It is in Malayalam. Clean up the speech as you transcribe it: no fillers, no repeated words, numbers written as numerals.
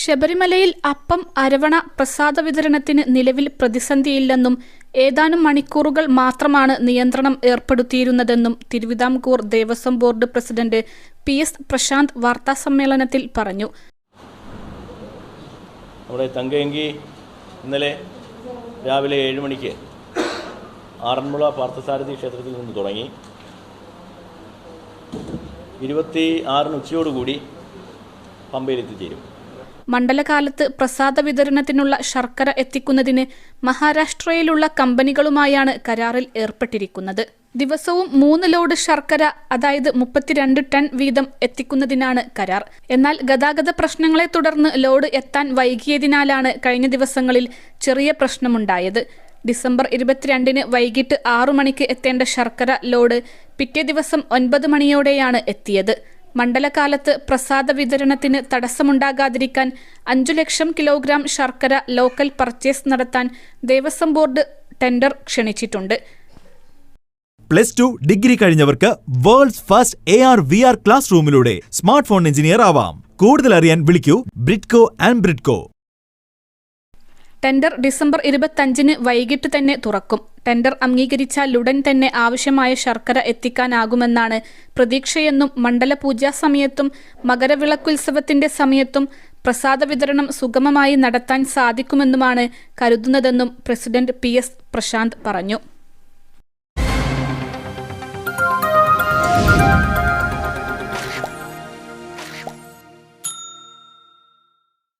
ശബരിമലയിൽ അപ്പം, അരവണ പ്രസാദ വിതരണത്തിന് നിലവിൽ പ്രതിസന്ധിയില്ലെന്നും ഏതാനും മണിക്കൂറുകൾ മാത്രമാണ് നിയന്ത്രണം ഏർപ്പെടുത്തിയിരുന്നതെന്നും Thiruvithamkoor Devaswom board president PS Prashanth വാർത്താസമ്മേളനത്തിൽ പറഞ്ഞു. നമ്മുടെ തങ്കയങ്കി ഇന്നലെ രാവിലെ 7 മണിക്ക് ആറന്മുള പാർത്ഥസാരഥി ക്ഷേത്രത്തിൽ നിന്ന് തുടങ്ങി 26 ഉച്ചയോടുകൂടി പമ്പയിലെത്തിച്ചേരും. മണ്ഡലകാലത്ത് പ്രസാദ വിതരണത്തിനുള്ള ശർക്കര എത്തിക്കുന്നതിന് മഹാരാഷ്ട്രയിലുള്ള കമ്പനികളുമായാണ് കരാറിൽ ഏർപ്പെട്ടിരിക്കുന്നത്. ദിവസവും 3 ലോഡ് ശർക്കര, അതായത് 32 ടൺ വീതം എത്തിക്കുന്നതിനാണ് കരാർ. എന്നാൽ ഗതാഗത പ്രശ്നങ്ങളെ തുടർന്ന് ലോഡ് എത്താൻ വൈകിയതിനാലാണ് കഴിഞ്ഞ ദിവസങ്ങളിൽ ചെറിയ പ്രശ്നമുണ്ടായത്. ഡിസംബർ 22-ന് വൈകിട്ട് 6 മണിക്ക് എത്തേണ്ട ശർക്കര ലോഡ് പിറ്റേ ദിവസം 9 മണിയോടെയാണ് എത്തിയത്. മണ്ഡലകാലത്ത് പ്രസാദ വിതരണത്തിന് തടസ്സമുണ്ടാകാതിരിക്കാൻ 5 ലക്ഷം കിലോഗ്രാം ശർക്കര ലോക്കൽ പർച്ചേസ് നടത്താൻ ദേവസ്വം ബോർഡ് ടെൻഡർ ക്ഷണിച്ചിട്ടുണ്ട്. +2 ഡിഗ്രി കഴിഞ്ഞവർക്ക് വേൾഡ്സ് ഫസ്റ്റ് AR/VR ക്ലാസ് റൂമിലൂടെ സ്മാർട്ട് ഫോൺ എഞ്ചിനീയർ ആവാം. കൂടുതൽ അറിയാൻ വിളിക്കൂ Bridco and Bridco. Tender December 25-ന് വൈകിട്ട് തന്നെ തുറക്കും. ടെൻഡർ അംഗീകരിച്ചാൽ ഉടൻ തന്നെ ആവശ്യമായ ശർക്കര എത്തിക്കാനാകുമെന്നാണ് പ്രതീക്ഷയെന്നും മണ്ഡലപൂജാ സമയത്തും മകരവിളക്കുത്സവത്തിന്റെ സമയത്തും പ്രസാദ വിതരണം സുഗമമായി നടത്താൻ സാധിക്കുമെന്നുമാണ് കരുതുന്നതെന്നും പ്രസിഡന്റ് PS പ്രശാന്ത് പറഞ്ഞു.